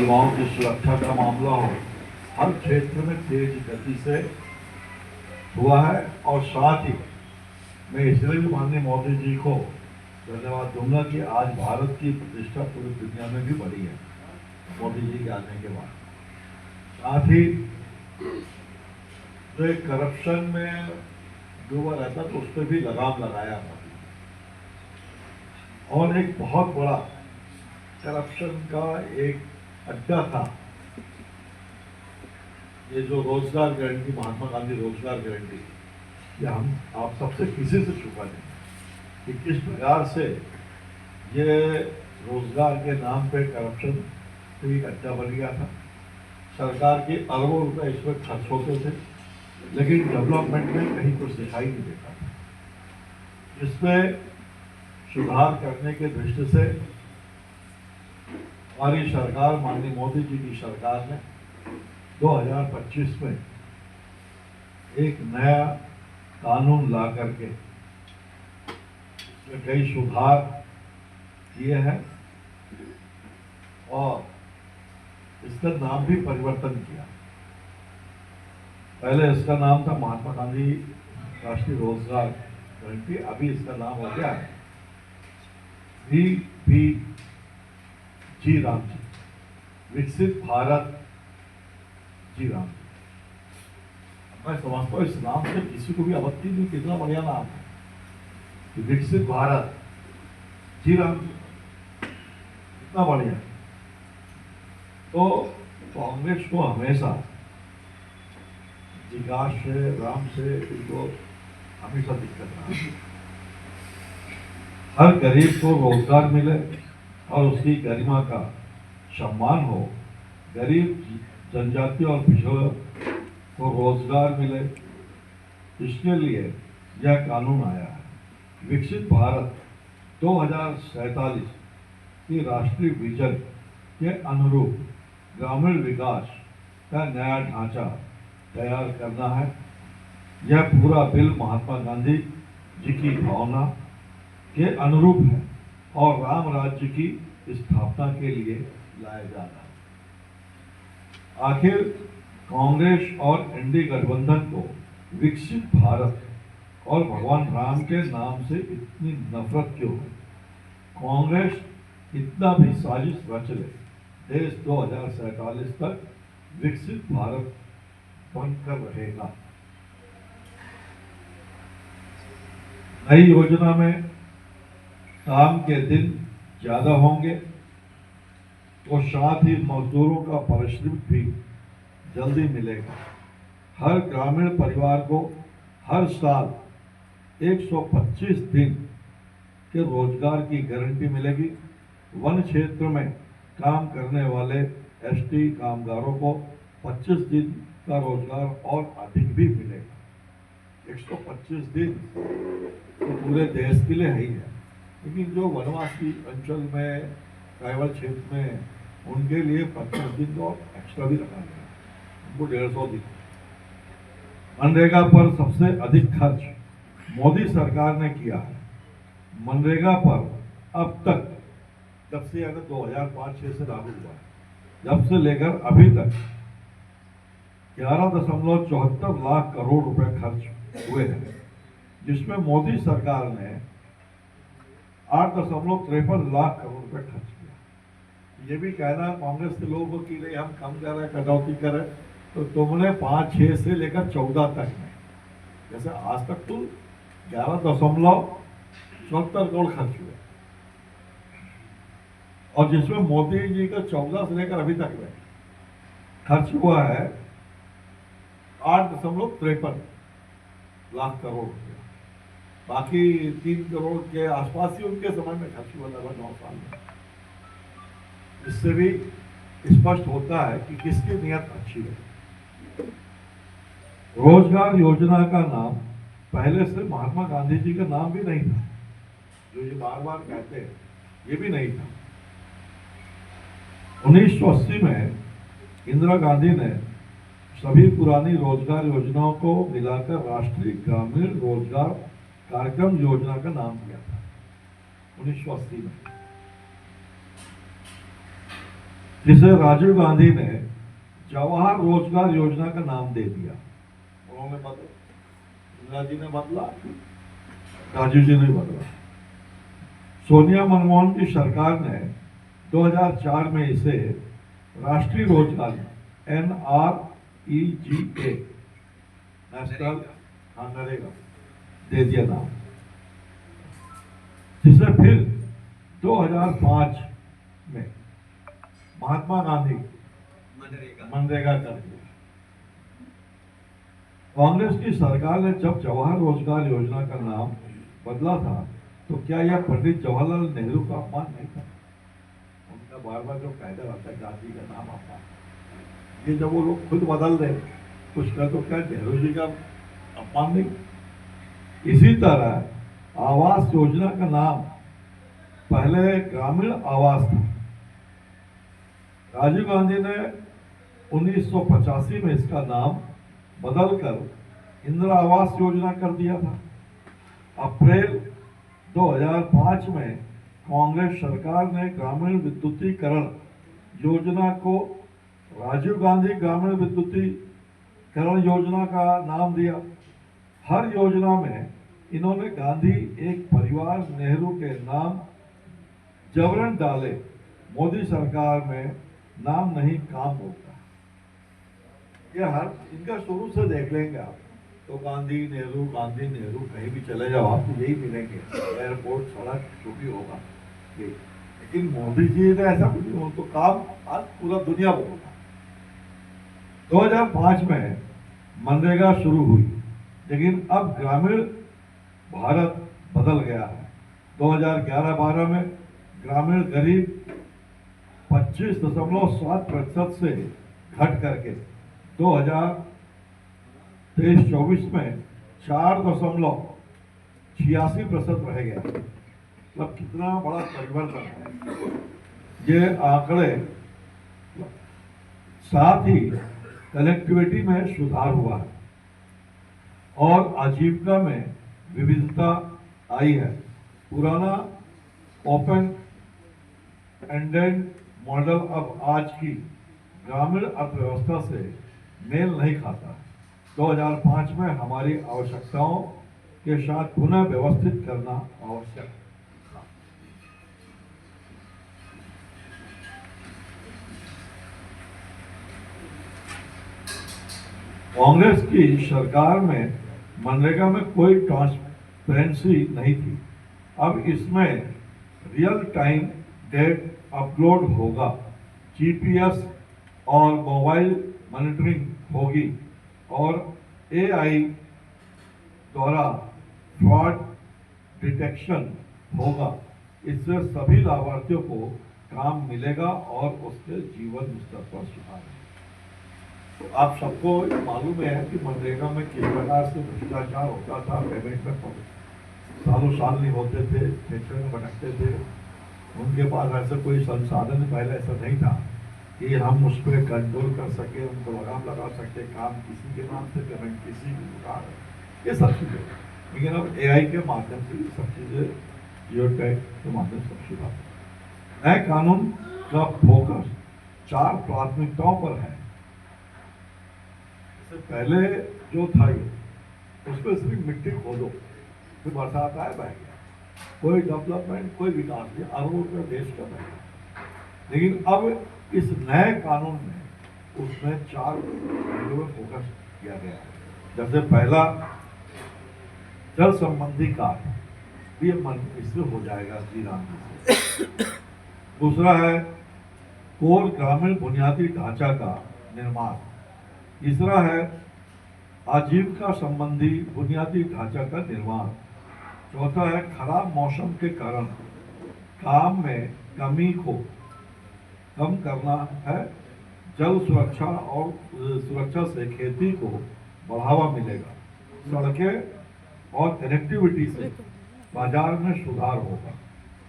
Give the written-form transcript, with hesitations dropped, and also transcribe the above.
युवाओं की सुरक्षा का मामला हो, हर क्षेत्र में तेज गति से हुआ है। और साथ ही मैं इसलिए भी माननीय मोदी जी को धन्यवाद दूंगा कि आज भारत की प्रतिष्ठा पूरी दुनिया में भी बढ़ी है मोदी जी के आने के बाद। साथ ही जो एक करप्शन में डूबा रहता तो उस पर भी लगाम लगाया था। और एक बहुत बड़ा करप्शन का एक अड्डा था ये जो रोजगार गारंटी, महात्मा गांधी रोजगार गारंटी, ये हम आप सबसे किसी से छुपा नहीं कि किस प्रकार से ये रोजगार के नाम पे करप्शन का एक अड्डा बन गया था। सरकार के अरबों रुपए इसमें खर्च होते थे, लेकिन डेवलपमेंट में कहीं कुछ दिखाई नहीं देता था। इसमें सुधार करने के दृष्टि से हमारी सरकार, माननीय मोदी जी की सरकार ने 2025 में एक नया कानून ला करके इसमें कई सुधार किए हैं और इसका नाम भी परिवर्तन किया। पहले इसका नाम था महात्मा गांधी राष्ट्रीय रोजगार गारंटी, अभी इसका नाम हो गया है VBG राम जी, विकसित भारत जी राम जी। मैं समझता हूँ इस नाम से किसी को भी आपत्ति नहीं, कितना बढ़िया नाम है, विकसित भारत जी राम जी, कितना बढ़िया। तो कांग्रेस को हमेशा विकास से, राम से इनको हमेशा दिक्कत रहा। हर गरीब को रोजगार मिले और उसकी गरिमा का सम्मान हो, गरीब जनजाति और पिछड़ों को रोजगार मिले, इसके लिए यह कानून आया है। विकसित भारत 2047 की राष्ट्रीय विजन के अनुरूप ग्रामीण विकास का नया ढांचा तैयार करना है। यह पूरा बिल महात्मा गांधी जी की भावना के अनुरूप है और राम राज्य की स्थापना के लिए लाया जा रहा है। आखिर कांग्रेस और एनडीए गठबंधन को विकसित भारत और भगवान राम के नाम से इतनी नफरत क्यों है? कांग्रेस इतना भी साजिश रच ले, देश 2047 तक विकसित भारत बनकर रहेगा। नई योजना में काम के दिन ज्यादा होंगे और साथ ही मजदूरों का पारिश्रमिक भी जल्दी मिलेगा। हर ग्रामीण परिवार को हर साल 125 दिन के रोजगार की गारंटी मिलेगी। वन क्षेत्र में काम करने वाले एसटी कामगारों को 25 दिन का रोजगार और अधिक भी मिलेगा। 125 दिन तो पूरे देश के लिए है ही है, लेकिन जो वनवासी अंचल में, ट्राइबल क्षेत्र में, उनके लिए 25 दिन तो एक्स्ट्रा भी रखा गया, उनको 150 दिन। मनरेगा पर सबसे अधिक खर्च मोदी सरकार ने किया है। मनरेगा पर अब तक, जब से 2005-06 से लागू हुआ है, जब से लेकर अभी तक 11.74 लाख करोड़ रुपए खर्च हुए हैं, जिसमें मोदी सरकार ने 8.53 लाख करोड़ रुपए खर्च किया। ये भी कहना कांग्रेस के लोगों की नहीं हम कम कर रहे, कटौती करें, तो तुमने 5-6 से लेकर 14 तक में, जैसे आज तक तो 11.74 करोड़ खर्च हुए और जिसमें मोदी जी का 14 से लेकर अभी तक में खर्च हुआ है 8.53 लाख करोड़ रुपया। बाकी 3 करोड़ के आसपास ही उनके समय में खर्च हुआ, लगभग 9 साल में। इससे भी स्पष्ट होता है कि किसकी नीयत अच्छी है। रोजगार योजना का नाम पहले से महात्मा गांधी जी का नाम भी नहीं था, जो ये बार बार कहते हैं, ये भी नहीं था। 1980 में इंदिरा गांधी ने सभी पुरानी रोजगार योजनाओं को मिलाकर राष्ट्रीय ग्रामीण रोजगार कार्यक्रम योजना का नाम दिया था 1980 में। जिसे राजीव गांधी ने जवाहर रोजगार योजना का नाम दे दिया। उन्होंने बदला, इंदिरा जी ने बदला, राजीव जी ने बदला। सोनिया मनमोहन की सरकार ने 2004 में इसे राष्ट्रीय रोजगार NREGA नेशनल नरेगा दे दिया नाम, जिसे फिर 2005 में महात्मा गांधी मनरेगा कर दिया। कांग्रेस की सरकार ने जब जवाहर रोजगार योजना का नाम बदला था तो क्या यह पंडित जवाहरलाल नेहरू का अपमान नहीं था? उनका बार बार जो कायदा रहता है गांधी का नाम अपमान, ये जब वो लोग खुद बदल रहे कुछ कर तो क्या नेहरू जी का अपमान नहीं? इसी तरह आवास योजना का नाम पहले ग्रामीण आवास था। राजीव गांधी ने 1985 में इसका नाम बदलकर इंदिरा आवास योजना कर दिया था। अप्रैल 2005 में कांग्रेस सरकार ने ग्रामीण विद्युतीकरण योजना को राजीव गांधी ग्रामीण विद्युतीकरण योजना का नाम दिया। हर योजना में इन्होंने गांधी एक परिवार नेहरू के नाम जबरन डाले। मोदी सरकार में नाम नहीं काम होता। ये हर इनका शुरू से देख लेंगे आप तो गांधी नेहरू कहीं भी चले जाओ आपको यही मिलेंगे, एयरपोर्ट सड़क जो भी होगा ये। लेकिन मोदी जी ने ऐसा कुछ नहीं, तो काम आज पूरा दुनिया बोलता। 2005 में मनरेगा शुरू हुई, लेकिन अब ग्रामीण भारत बदल गया है। 2011-12 में ग्रामीण गरीब 25.7% से घट करके 2023-24 में 4.86% रह गया। मतलब कितना बड़ा परिवर्तन है ये आंकड़े। साथ ही कनेक्टिविटी में सुधार हुआ है और आजीविका में विविधता आई है। पुराना ओपन एंडेड मॉडल अब आज की ग्रामीण अर्थव्यवस्था से मेल नहीं खाता। 2005 में हमारी आवश्यकताओं के साथ पुनः व्यवस्थित करना आवश्यक था। कांग्रेस की सरकार में मनरेगा में कोई ट्रांसपेरेंसी नहीं थी। अब इसमें रियल टाइम डेट अपलोड होगा, जीपीएस और मोबाइल मॉनिटरिंग होगी और एआई द्वारा फ्रॉड डिटेक्शन होगा। इससे सभी लाभार्थियों को काम मिलेगा और उसके जीवन स्तर पर सुधार। तो आप सबको मालूम है कि मनरेगा में किस प्रकार से भ्रष्टाचार होता था। पेमेंट में सालों साल नहीं होते थे, पेंशन में भटकते थे। उनके पास ऐसा कोई संसाधन पहले ऐसा नहीं था कि हम उस पर कंट्रोल कर सके, उनको लगाम लगा सके। काम किसी के नाम से, पेमेंट किसी की दुकान, ये सब चीज़ें। लेकिन अब एआई के माध्यम से सब चीज़ें जियो टैग के माध्यम से सुधार। नए कानून का फोकस 4 प्राथमिकताओं पर है। इससे पहले जो था ये उसमें सिर्फ मिट्टी खोदो, फिर बरसात आए बह गया, कोई डेवलपमेंट कोई विकास नहीं, अरबों रुपये देश का नहीं। लेकिन अब इस नए कानून में उसमें 4 पहलुओं में फोकस किया गया है। जैसे पहला जल संबंधी कार्य, ये मन इससे हो जाएगा श्री राम जी से। दूसरा है कोर ग्रामीण बुनियादी ढांचा का निर्माण। तीसरा है आजीविका संबंधी बुनियादी ढांचा का निर्माण। चौथा है खराब मौसम के कारण काम में कमी को कम करना है। जल सुरक्षा और सुरक्षा से खेती को बढ़ावा मिलेगा। सड़कें और कनेक्टिविटी से बाजार में सुधार होगा।